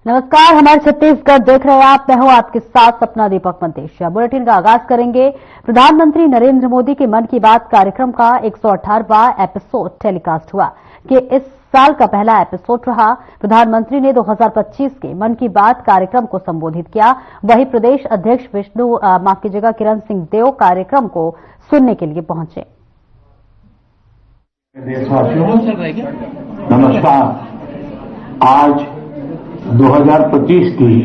नमस्कार, हमारे छत्तीसगढ़ देख रहे हैं आप। मैं हूं आपके साथ सपना दीपक मंतेशिया। बुलेटिन का आगाज करेंगे। प्रधानमंत्री नरेंद्र मोदी के मन की बात कार्यक्रम का 118वां एपिसोड टेलीकास्ट हुआ कि इस साल का पहला एपिसोड रहा। प्रधानमंत्री ने 2025 के मन की बात कार्यक्रम को संबोधित किया। वहीं प्रदेश अध्यक्ष किरण सिंह देव कार्यक्रम को सुनने के लिए पहुंचे। देशवासियों, नमस्कार। आज 2025 की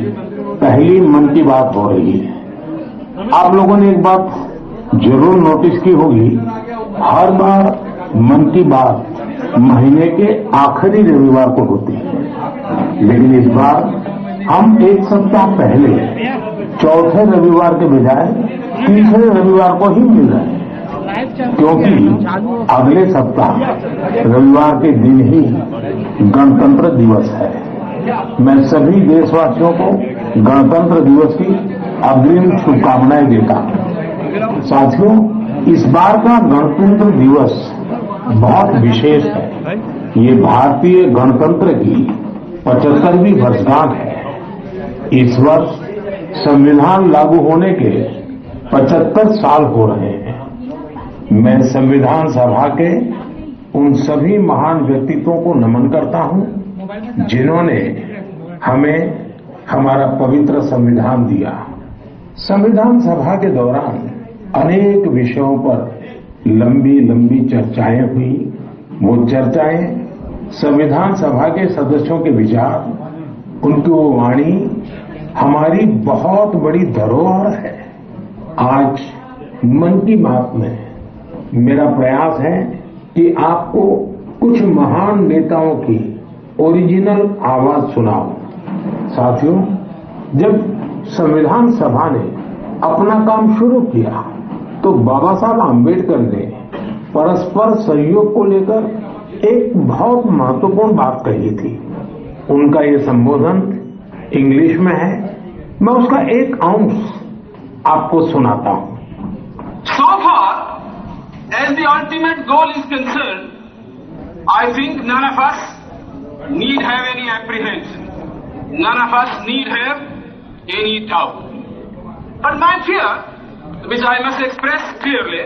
पहली मन की बात हो रही है। आप लोगों ने एक बात जरूर नोटिस की होगी, हर बार मन की बात महीने के आखिरी रविवार को होती है, लेकिन इस बार हम एक सप्ताह पहले चौथे रविवार के बजाय तीसरे रविवार को ही मिल रहे हैं, क्योंकि अगले सप्ताह रविवार के दिन ही गणतंत्र दिवस है। मैं सभी देशवासियों को गणतंत्र दिवस की अग्रिम शुभकामनाएं देता हूं। साथियों, इस बार का गणतंत्र दिवस बहुत विशेष है। ये भारतीय गणतंत्र की 75वीं वर्षगांठ है। इस वर्ष संविधान लागू होने के 75 साल हो रहे हैं। मैं संविधान सभा के उन सभी महान व्यक्तित्वों को नमन करता हूं जिन्होंने हमें हमारा पवित्र संविधान दिया। संविधान सभा के दौरान अनेक विषयों पर लंबी लंबी चर्चाएं हुई। वो चर्चाएं संविधान सभा के सदस्यों के विचार, उनकी वो वाणी हमारी बहुत बड़ी धरोहर है। आज मन की बात में मेरा प्रयास है कि आपको कुछ महान नेताओं की ओरिजिनल आवाज सुनाओ। साथियों, जब संविधान सभा ने अपना काम शुरू किया तो बाबा साहब आम्बेडकर ने परस्पर सहयोग को लेकर एक बहुत महत्वपूर्ण बात कही थी। उनका ये संबोधन इंग्लिश में है। मैं उसका एक अंश आपको सुनाता हूं। So far, as the ultimate goal is concerned, I think none of us need have any apprehension. None of us need have any doubt. But my fear, which I must express clearly,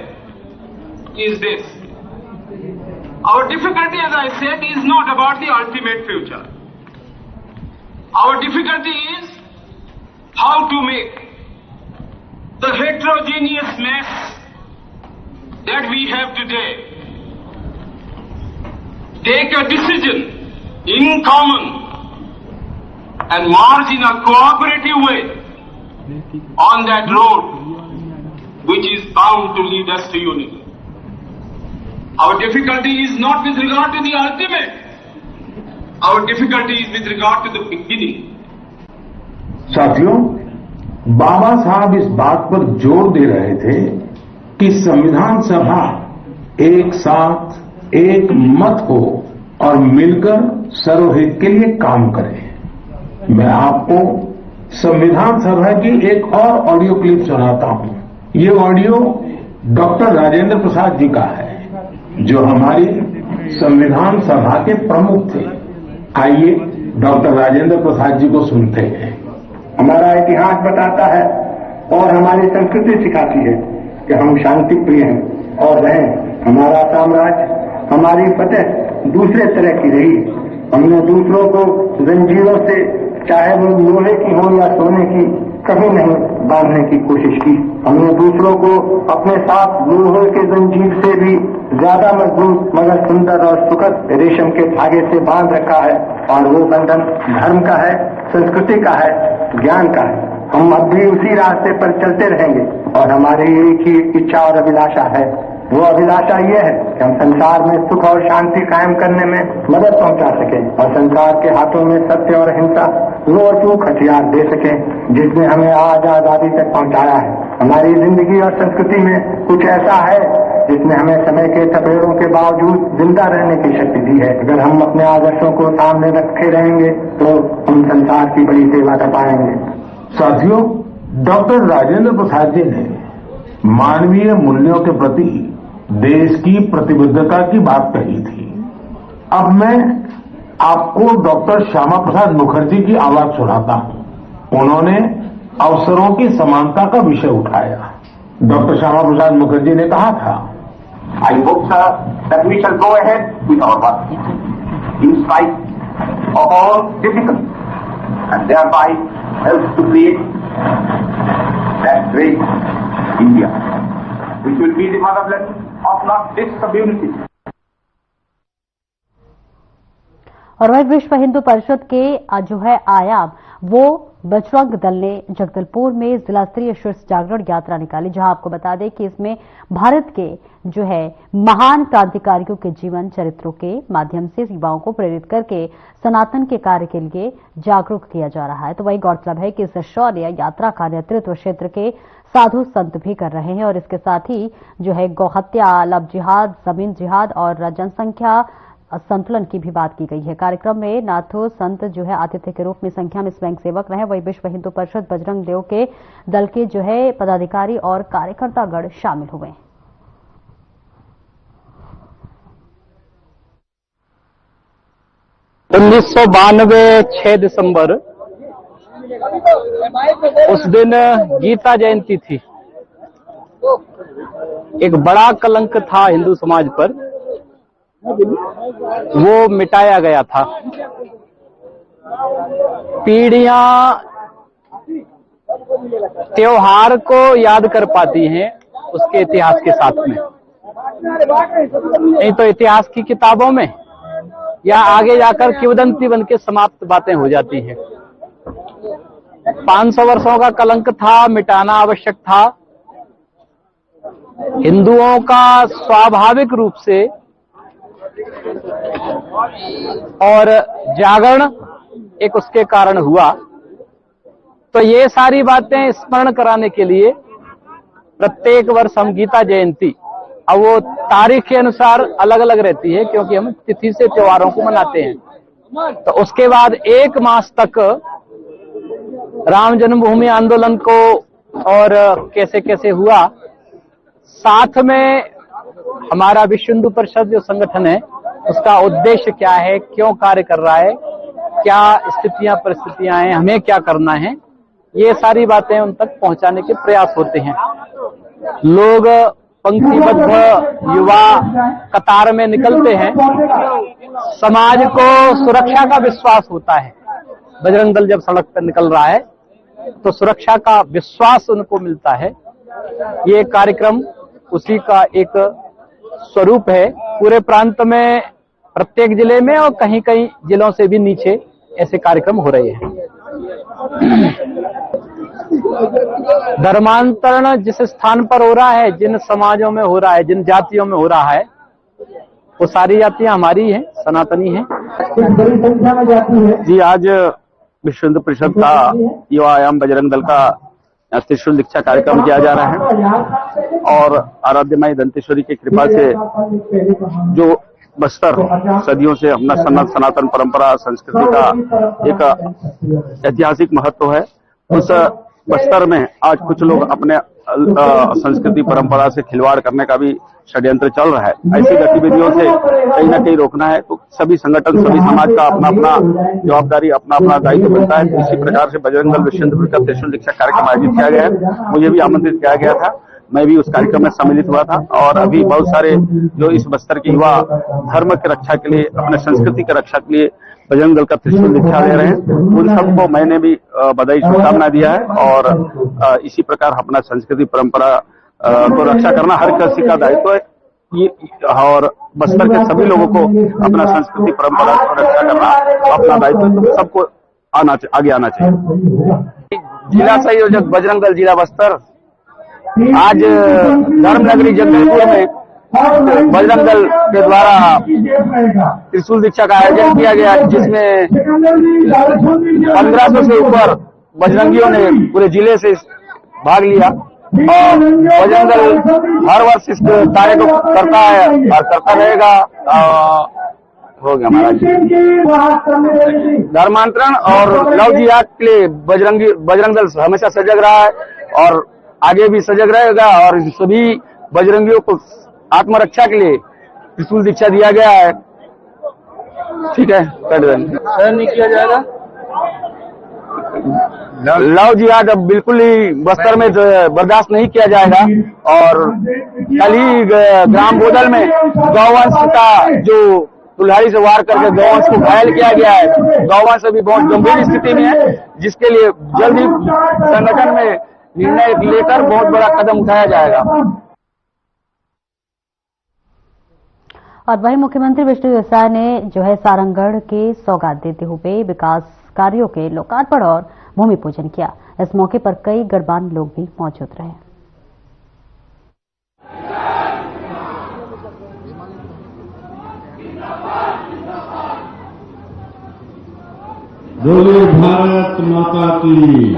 is this. Our difficulty, as I said, is not about the ultimate future. Our difficulty is how to make the heterogeneous mess that we have today take a decision in common and march in a cooperative way on that road which is bound to lead us to unity. Our difficulty is not with regard to the ultimate. Our difficulty is with regard to the beginning. साथियों, बाबा साहब इस बात पर जोर दे रहे थे कि संविधान सभा एक साथ एक मत हो और मिलकर सर्वहित के लिए काम करे। मैं आपको संविधान सभा की एक और ऑडियो क्लिप सुनाता हूं। ये ऑडियो डॉक्टर राजेंद्र प्रसाद जी का है, जो हमारी संविधान सभा के प्रमुख थे। आइए डॉक्टर राजेंद्र प्रसाद जी को सुनते हैं। हमारा इतिहास बताता है और हमारी संस्कृति सिखाती है कि हम शांति प्रिय हैं और रहें। हमारा साम्राज्य, हमारी फतेह दूसरे तरह की रही। हमने दूसरों को जंजीरों से, चाहे वो लोहे की हो या सोने की, कभी नहीं बांधने की कोशिश की। हमने दूसरों को अपने साथ लोहे के जंजीर से भी ज्यादा मजबूत मगर सुंदर और सुखद रेशम के धागे से बांध रखा है, और वो बंधन धर्म का है, संस्कृति का है, ज्ञान का है। हम अब भी उसी रास्ते पर चलते रहेंगे और हमारी एक ही इच्छा और अभिलाषा है। वो अभिलाषा ये है कि हम संसार में सुख और शांति कायम करने में मदद पहुंचा सकें और संसार के हाथों में सत्य और हिंसा रोक हथियार दे सकें, जिसने हमें आज आजादी तक पहुंचाया है। हमारी जिंदगी और संस्कृति में कुछ ऐसा है जिसने हमें समय के थपेड़ों के बावजूद जिंदा रहने की शक्ति दी है। अगर हम अपने आदर्शों को सामने रखे रहेंगे तो हम संसार की बड़ी सेवा कर पाएंगे। साथियों, डॉक्टर राजेंद्र प्रसाद जी ने मानवीय मूल्यों के प्रति देश की प्रतिबद्धता की बात कही थी। अब मैं आपको डॉक्टर श्यामा प्रसाद मुखर्जी की आवाज सुनाता हूं। उन्होंने अवसरों की समानता का विषय उठाया। डॉक्टर श्यामा प्रसाद मुखर्जी ने कहा था, I hope, sir, that we shall go ahead with our work in spite of all difficulties and thereby help to create that great India, which will be the motherland of not this community. और वही विश्व हिंदू परिषद के जो है आयाम वो बजरंग दल ने जगदलपुर में जिला स्तरीय शीर्ष जागरण यात्रा निकाली, जहां आपको बता दें कि इसमें भारत के जो है महान क्रांतिकारियों के जीवन चरित्रों के माध्यम से युवाओं को प्रेरित करके सनातन के कार्य के लिए जागरूक किया जा रहा है। तो वही गौरतलब है कि इस शौर्य यात्रा का नेतृत्व क्षेत्र के साधु संत भी कर रहे हैं और इसके साथ ही जो है गौहत्या, लव जिहाद, जमीन जिहाद और जनसंख्या संतुलन की भी बात की गई है। कार्यक्रम में नाथो संत जो है आतिथ्य के रूप में संख्या में स्वयं सेवक रहे। वही विश्व हिंदू परिषद बजरंग देव के दल के जो है पदाधिकारी और कार्यकर्तागण शामिल हुए। 1992 6 दिसंबर उस दिन गीता जयंती थी। एक बड़ा कलंक था हिंदू समाज पर, वो मिटाया गया था। पीढ़ियां त्योहार को याद कर पाती हैं उसके इतिहास के साथ में, नहीं तो इतिहास की किताबों में या आगे जाकर किंवदंती बन के समाप्त बातें हो जाती हैं। 500 वर्षों का कलंक था, मिटाना आवश्यक था। हिंदुओं का स्वाभाविक रूप से और जागरण एक उसके कारण हुआ। तो ये सारी बातें स्मरण कराने के लिए प्रत्येक वर्ष हम गीता जयंती, अब वो तारीख के अनुसार अलग अलग रहती है क्योंकि हम तिथि से त्योहारों को मनाते हैं। तो उसके बाद 1 मास तक राम जन्मभूमि आंदोलन को और कैसे कैसे हुआ, साथ में हमारा विश्व हिंदू परिषद जो संगठन है उसका उद्देश्य क्या है, क्यों कार्य कर रहा है, क्या स्थितियां परिस्थितियां हैं, हमें क्या करना है, ये सारी बातें उन तक पहुंचाने के प्रयास होते हैं। लोग पंक्तिबद्ध युवा कतार में निकलते हैं, समाज को सुरक्षा का विश्वास होता है। बजरंग दल जब सड़क पर निकल रहा है तो सुरक्षा का विश्वास उनको मिलता है। ये कार्यक्रम उसी का एक स्वरूप है। पूरे प्रांत में प्रत्येक जिले में और कहीं कहीं जिलों से भी नीचे ऐसे कार्यक्रम हो रहे हैं। धर्मांतरण जिस स्थान पर हो रहा है, जिन समाजों में हो रहा है, जिन जातियों में हो रहा है, वो सारी जातियां हमारी हैं, सनातनी हैं। बड़ी संख्या में जाती है। जी, आज विश्व हिंदू परिषद का युवा आयाम बजरंग दल का त्रिशूल दीक्षा कार्यक्रम किया जा रहा है और आराध्य माई दंतेश्वरी की कृपा से जो बस्तर सदियों से अपना सनातन परंपरा संस्कृति का एक ऐतिहासिक महत्व है, उस बस्तर में आज कुछ लोग अपने संस्कृति परंपरा से खिलवाड़ करने का भी षड्यंत्र चल रहा है। ऐसी गतिविधियों से कहीं ना कहीं रोकना है तो सभी संगठन, सभी समाज का अपना अपना जवाबदारी, अपना अपना दायित्व बनता है। इसी प्रकार से बजरंग दल विश्व हिंदू परिषद का त्रिशूल दीक्षा कार्यक्रम आयोजित किया गया है। मुझे भी आमंत्रित किया गया था, मैं भी उस कार्यक्रम में सम्मिलित हुआ था और अभी बहुत सारे जो इस बस्तर के युवा धर्म की रक्षा के लिए, अपने संस्कृति की रक्षा के लिए बजरंग दल का त्रिशूल दीक्षा ले रहे हैं, उन सबको मैंने भी बधाई शुभकामना दिया है। और इसी प्रकार अपना संस्कृति परंपरा को रक्षा करना हर किसी का दायित्व है और बस्तर के सभी लोगों को अपना संस्कृति परंपरा को रक्षा करना अपना दायित्व है, तो सबको आगे आना चाहिए। जिला संयोजक बजरंग दल जिला बस्तर आज धर्मनगरी जगदलपुर में बजरंग दल के द्वारा त्रिशूल दीक्षा का आयोजन किया गया, जिसमें 1500 से ऊपर बजरंगियों ने पूरे जिले से भाग लिया और बजरंग दल हर वर्ष इस कार्य को करता है और करता रहेगा। हो गया महाराज। धर्मांतरण और लव जिहाद के लिए बजरंग दल हमेशा सजग रहा है और आगे भी सजग रहेगा और सभी बजरंगियों को आत्मरक्षा के लिए त्रिशूल दीक्षा दिया गया है। ठीक है, कर देंगे। सहन नहीं किया जाएगा। लव जिहाद अब बिल्कुल ही बस्तर में बर्दाश्त नहीं किया जाएगा। और कल ही ग्राम बोदल में गौवंश का जो कुल्हाड़ी से वार करके गौवंश को घायल किया गया है, गौवंश अभी बहुत गंभीर स्थिति में है, जिसके लिए जल्द ही संगठन में निर्णय लेकर बहुत बड़ा कदम उठाया जाएगा। और वहीं मुख्यमंत्री विष्णु देवसाय ने जो है सारंगढ़ के सौगात देते हुए विकास कार्यों के लोकार्पण और भूमि पूजन किया। इस मौके पर कई गणमान्य लोग भी मौजूद रहे। बोले भारत माता की,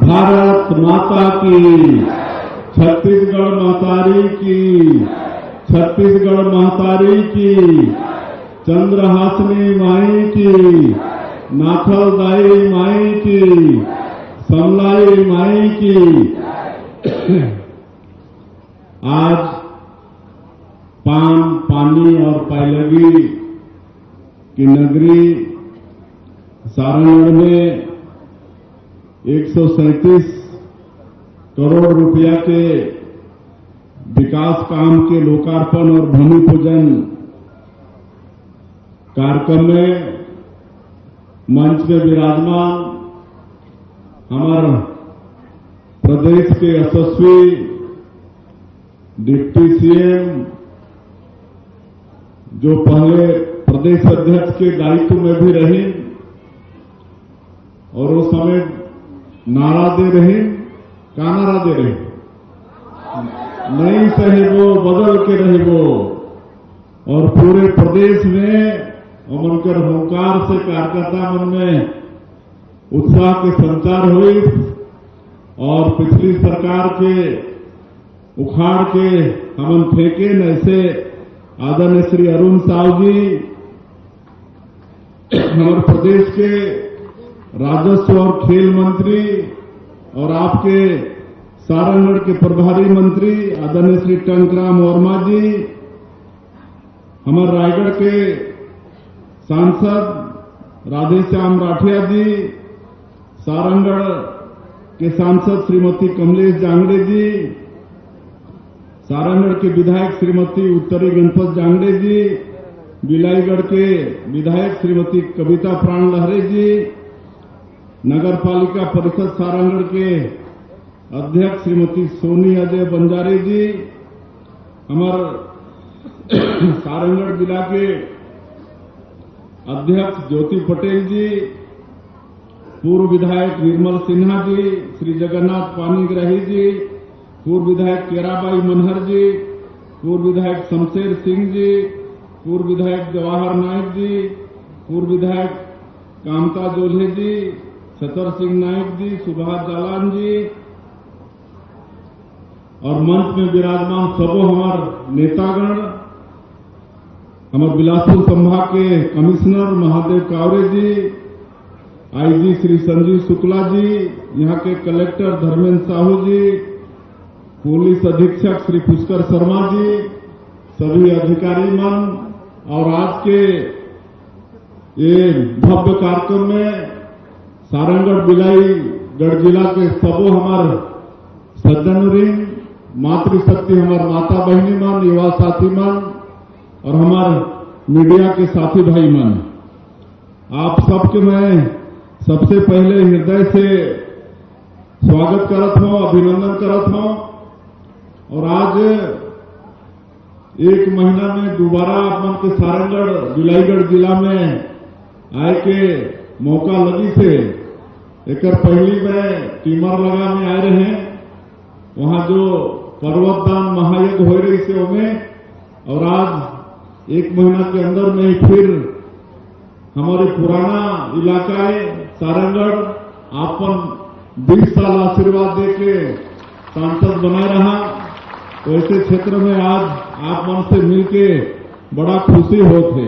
भारत माता की, छत्तीसगढ़ महतारी की, छत्तीसगढ़ महतारी की, चंद्रहासिनी माई की, नाथल दाई माई की, समलाई माई की। आज पान, पानी और पैलगी की नगरी सारंगढ़ में 137 करोड़ रुपया के विकास काम के लोकार्पण और भूमि पूजन कार्यक्रम में मंच में विराजमान हमारे प्रदेश के यशस्वी डिप्टी सीएम, जो पहले प्रदेश अध्यक्ष के दायित्व में भी रही और उस समय नारा दे रहे, क्या नारा दे रहे, नहीं सहे वो बदल के रहे वो। और पूरे प्रदेश में उनकर हुंकार से कार्यकर्ता मन में उत्साह के संचार हुई और पिछली सरकार के उखाड़ के हमन फेंके। ऐसे आदरणीय श्री अरुण साहु जी हमारे प्रदेश के राजस्व और खेल मंत्री और आपके सारंगढ़ के प्रभारी मंत्री आदरणीय श्री टंकराम वर्मा जी, हमारे रायगढ़ के सांसद राधेश्याम राठिया जी, सारंगढ़ के सांसद श्रीमती कमलेश जांगड़े जी, सारंगढ़ के विधायक श्रीमती उत्तरी गणपत जांगड़े जी, बिलाईगढ़ के विधायक श्रीमती कविता प्राण लहरे जी, नगर पालिका परिषद सारंगढ़ के अध्यक्ष श्रीमती सोनी अजय बंजारे जी, हमारे सारंगढ़ जिला के अध्यक्ष ज्योति पटेल जी, पूर्व विधायक निर्मल सिन्हा जी, श्री जगन्नाथ पानीग्राही जी, पूर्व विधायक केराबाई मनहर जी, पूर्व विधायक शमशेर सिंह जी, पूर्व विधायक जवाहर नायक जी, पूर्व विधायक कामता जोल्हे जी, छतर सिंह नायक जी, सुभाष जालान जी और मंच में विराजमान सबो हमार नेतागण, हमारे बिलासपुर संभाग के कमिश्नर महादेव कावरे जी, आईजी श्री संजीव शुक्ला जी, यहाँ के कलेक्टर धर्मेंद्र साहू जी, पुलिस अधीक्षक श्री पुष्कर शर्मा जी, सभी अधिकारी मन और आज के ये भव्य कार्यक्रम में सारंगढ़ बिलाईगढ़ जिला के सबो हमार सज्जन, मातृशक्ति हमार माता बहनी मन, युवा साथी मन और हमारे मीडिया के साथी भाई मन, आप सबके मैं सबसे पहले हृदय से स्वागत करत हूं, अभिनंदन करत हूं। और आज एक महीना में दोबारा अपन के सारंगढ़ बिलाईगढ़ जिला में आए के मौका लगी से एक पहली में टीमर लगा में आए रहे, वहां जो पर्वतदान महायज्ञ हो रही से उनमें, और आज एक महीना के अंदर में फिर हमारे पुराना इलाका है सारंगढ़ आपन 20 साल आशीर्वाद दे के सांसद बना रहा, तो ऐसे क्षेत्र में आज आप मन से मिलके बड़ा खुशी होते।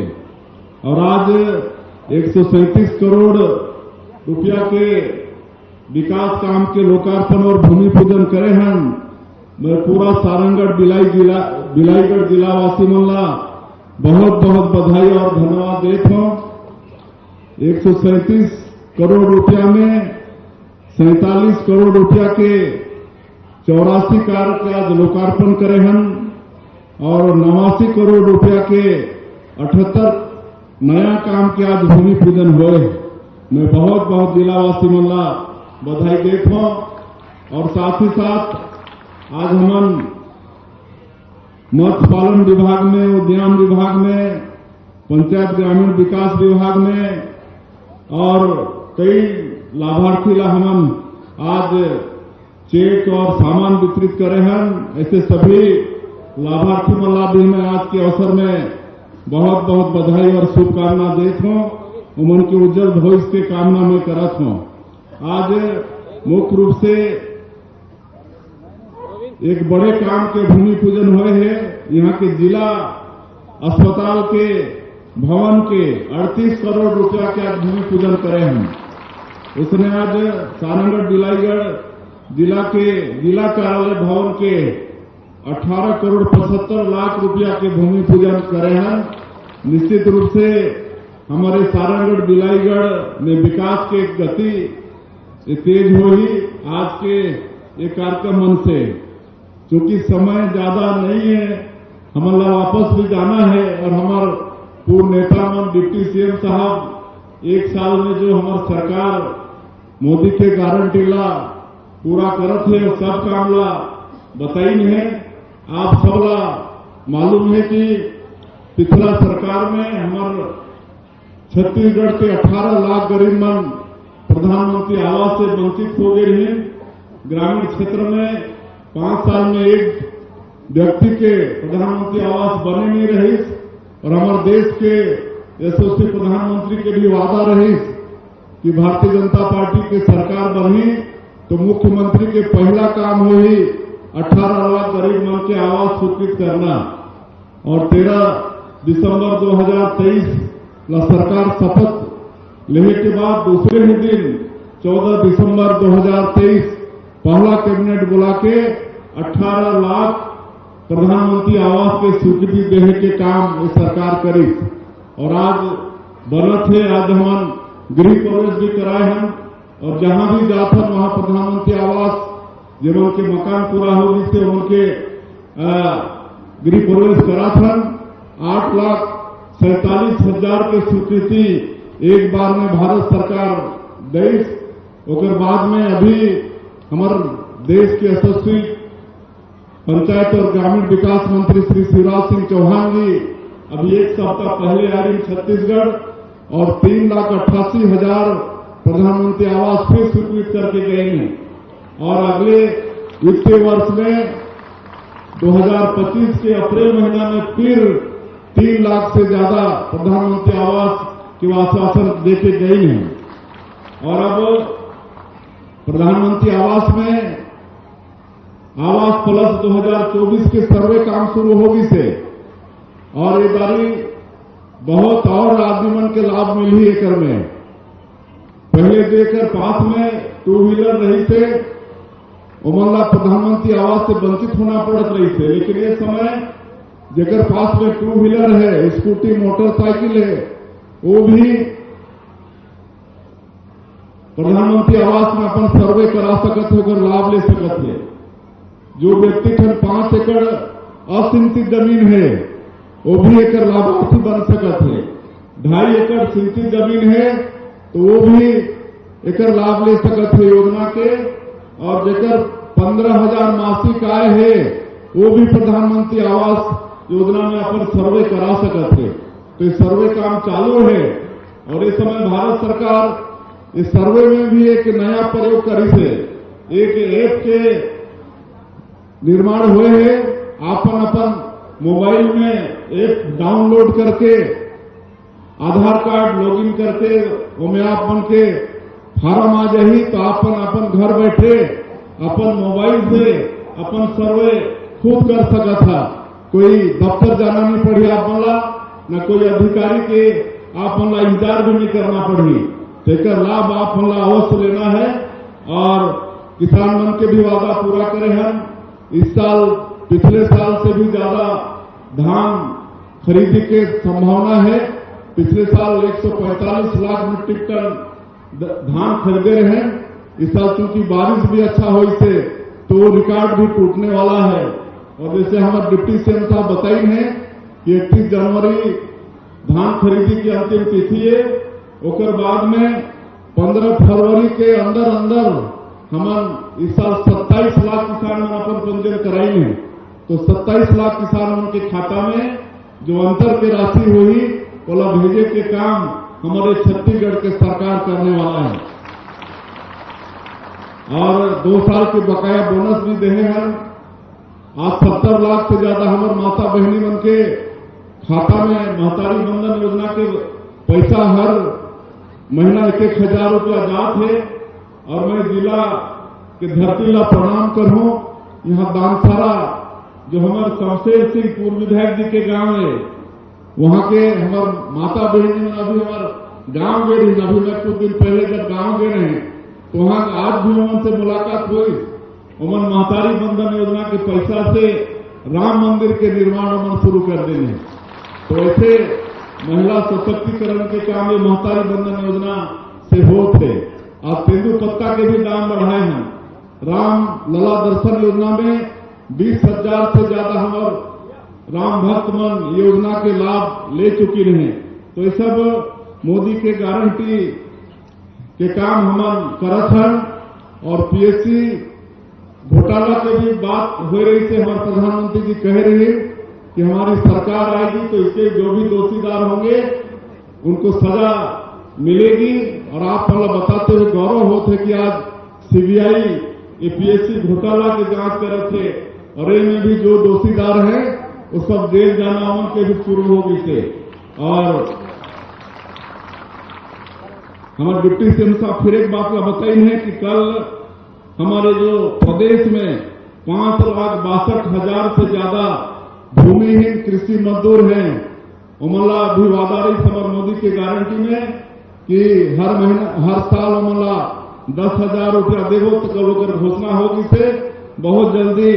और आज 137 करोड़ रुपया के विकास काम के लोकार्पण और भूमि पूजन करे हैं। मैं पूरा सारंगढ़ बिलाईगढ़ जिला वासी मन ला बहुत बहुत बधाई और धन्यवाद देता हूं। 137 करोड़ रुपया में 47 करोड़ रुपया के 84 कार्य के आज लोकार्पण करे हैं और 89 करोड़ रुपया के 78 नया काम के आज भूमि पूजन हुए। मैं बहुत बहुत जिलावासी मल्ला बधाई देता हूं और साथ ही साथ आज हम मत्स्य पालन विभाग में, उद्यान विभाग में, पंचायत ग्रामीण विकास विभाग में और कई लाभार्थी ला हम आज चेक और सामान वितरित करे हैं। ऐसे सभी लाभार्थी मल्ला भी मैं आज के अवसर में बहुत बहुत बधाई और शुभकामना देता हूं। उनके उज्जवल भविष्य के कामना में करत हूं। आज मुख्य रूप से एक बड़े काम के भूमि पूजन हुए हैं। यहाँ के जिला अस्पताल के भवन के 38 करोड़ रुपया के आज भूमि पूजन करे हैं। उसने आज सारंगढ़ बिलाईगढ़ जिला के जिला कार्यालय भवन के 18 करोड़ 75 लाख रुपया के भूमि पूजन करे हैं। निश्चित रूप से हमारे सारंगढ़ बिलाईगढ़ में विकास के गति तेज हुई आज के ये कार्यक्रम मन से। क्योंकि समय ज्यादा नहीं है, हमारा वापस भी जाना है और हमारे पूर्व नेता मन डिप्टी सीएम साहब 1 साल में जो हमारी सरकार मोदी के गारंटी ला पूरा करत है सब काम ला बताई नहीं है। आप सब ला मालूम है कि पिछला सरकार में हमारे छत्तीसगढ़ के 18 लाख गरीब मन प्रधानमंत्री आवास से वंचित हो गए हैं। ग्रामीण क्षेत्र में 5 साल में एक व्यक्ति के प्रधानमंत्री आवास बने नहीं रही और हमारे देश के यशस्वी प्रधानमंत्री के भी वादा रही कि भारतीय जनता पार्टी की सरकार बनी तो मुख्यमंत्री के पहला काम हुई 18 लाख गरीब मन के आवास स्वीकृत करना। और 13 दिसंबर 2023 सरकार शपथ लेने के बाद दूसरे ही दिन 14 दिसंबर 2023 पहला कैबिनेट बुला के 18 लाख प्रधानमंत्री आवास के स्वीकृति देने के काम ये सरकार करी। और आज बनत है, आज हम गृह प्रवेश भी कराए हैं और जहां भी जाते हैं वहां प्रधानमंत्री आवास जब उनके मकान पूरा हो जिससे उनके गृह प्रवेश करा था। 8,47,000 के स्वीकृति एक बार में भारत सरकार देश। उसके बाद में अभी हमारे देश के यशस्वी पंचायत और ग्रामीण विकास मंत्री श्री शिवराज सिंह चौहान जी अभी 1 सप्ताह पहले आ रही छत्तीसगढ़ और 3,88,000 प्रधानमंत्री आवास फिर स्वीकृत करके गए हैं। और अगले वित्तीय वर्ष में 2025 के अप्रैल महीना में फिर 3 लाख से ज्यादा प्रधानमंत्री आवास के आश्वासन देके गई हैं। और अब प्रधानमंत्री आवास में आवास प्लस 2024 के सर्वे काम शुरू होगी से और ये बारी बहुत और आदमी के लाभ मिली एक में। पहले देकर पास में 2 व्हीलर रही थे उमरला प्रधानमंत्री आवास से वंचित होना पड़त रही थे। लेकिन ये समय जेकर पास में 2 व्हीलर है, स्कूटी, मोटरसाइकिल है, वो भी प्रधानमंत्री आवास में अपन सर्वे करा सकते होकर लाभ ले सकते हैं। जो व्यक्ति खन 5 एकड़ असिंचित जमीन है वो भी एक लाभार्थी बन सकते हैं। 2.5 एकड़ सिंचित जमीन है तो वो भी एक लाभ ले सकते हैं योजना के। और जेकर 15,000 मासिक आय है वो भी प्रधानमंत्री आवास योजना में अपन सर्वे करा सकते हैं। तो इस सर्वे काम चालू है और इस समय भारत सरकार इस सर्वे में भी एक नया प्रयोग करी से एक ऐप के निर्माण हुए हैं। अपन मोबाइल में ऐप डाउनलोड करके आधार कार्ड लॉगिन करके उनमें अपन के फार्म आ जाही तो अपन घर बैठे अपन मोबाइल से अपन सर्वे खुद कर सका था। कोई दफ्तर जाना नहीं पड़ी आपला, न कोई अधिकारी के आपला इंतजार भी नहीं करना पड़ी। तो एक लाभ आपला अवश्य लेना है और किसान मन के भी वादा पूरा करे हैं। इस साल पिछले साल से भी ज्यादा धान खरीदी के संभावना है। पिछले साल 145 लाख मीट्रिक टन धान खरीदे रहे हैं। इस साल चूंकि बारिश भी अच्छा हुई से तो रिकॉर्ड भी टूटने वाला है। और जैसे हमारे डिप्टी सीएम साहब बताई हैं कि 31 जनवरी धान खरीदी की अंतिम तिथि है। ओकर बाद में 15 फरवरी के अंदर अंदर हम इस साल 27 लाख किसान अपन पंजीयन कराई है। तो 27 लाख किसान के खाता में जो अंतर की राशि हुई ओला भेजे के काम हमारे छत्तीसगढ़ के सरकार करने वाला है। और 2 साल के बकाया बोनस भी दे हैं। आज 70 लाख से ज्यादा हमारे माता बहनी मन के खाता में महतारी बंधन योजना के पैसा हर महीना 1,000 रुपया जात है। और मैं जिला के धरती ला प्रणाम करूं। यहाँ दानसारा जो हमारे शमशेर सिंह पूर्व विधायक जी के गांव है, वहां के हमारे माता बहनी में अभी हमारे गांव गए रही। अभी मैं कुछ दिन पहले जब गांव गए रहे तो वहां आज भी उनसे मुलाकात हुई। उमन महतारी बंधन योजना के पैसा से राम मंदिर के निर्माण उमन शुरू कर देने। तो ऐसे महिला सशक्तिकरण के काम ये महतारी बंधन योजना से होते। आज तेंदु पत्ता के भी दाम बढ़ाए हैं। राम लला दर्शन योजना में 20,000 से ज्यादा हमारे राम भक्त मन योजना के लाभ ले चुकी रहे। तो ये सब मोदी के गारंटी के काम हम करत हैं। और पीएससी घोटाला के भी बात हो रही थी। हमारे प्रधानमंत्री जी कह रहे हैं कि हमारी सरकार आएगी तो इसके जो भी दोषीदार होंगे उनको सजा मिलेगी। और आप मतलब बताते हुए गौरव होते कि आज सीबीआई पीएससी घोटाला की जांच कर रहे थे और इनमें भी जो दोषीदार हैं वो सब जेल जाना उनके भी शुरू हो गई थे। और हमारे डिप्टी सीएम साहब फिर एक बात का बताई है कि कल हमारे जो प्रदेश में 5,62,000 से ज्यादा भूमिहीन कृषि मजदूर हैं। उमला अभी वादा रही हमारे मोदी के गारंटी में कि हर महीना हर साल उमला 10,000 रुपया देवो तो कल घोषणा होगी से बहुत जल्दी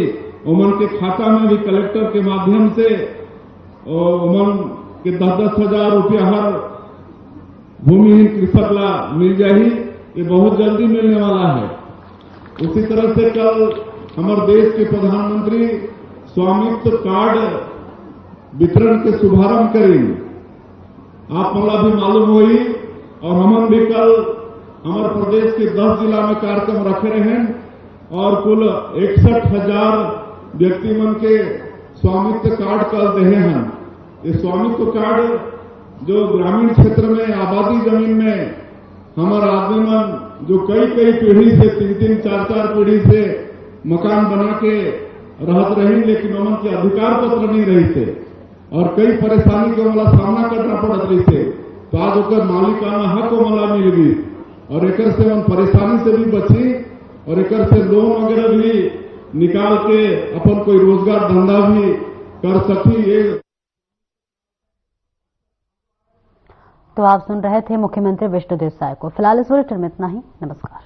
उमन के खाता में भी कलेक्टर के माध्यम से उमन के 10,000 रुपया हर भूमिहीन कृषक ला मिल जाही। ये बहुत जल्दी मिलने वाला है। उसी तरह से कल हमारे देश के प्रधानमंत्री स्वामित्व कार्ड वितरण के शुभारंभ करेंगे। आप मला भी मालूम हुई। और हम भी कल हमारे प्रदेश के 10 जिला में कार्यक्रम रखे रहे हैं और कुल 61,000 व्यक्ति मन के स्वामित्व कार्ड कल दे हैं। ये स्वामित्व कार्ड जो ग्रामीण क्षेत्र में आबादी जमीन में हमारे आदमी मन जो कई पीढ़ी से 3-3, 4-4 पीढ़ी से मकान बना के रहत रही, लेकिन उमन के अधिकार पत्र नहीं रही थे और कई परेशानी का मला सामना करना पड़त रही थे। तो आज ओकर मालिकाना हक मला मिल गई और एक से उन परेशानी से भी बची और एक से लोन वगैरह भी निकाल के अपन कोई रोजगार धंधा भी कर सकी। तो आप सुन रहे थे मुख्यमंत्री विष्णुदेव साय को। फिलहाल इस बुलेटिन में इतना ही। नमस्कार।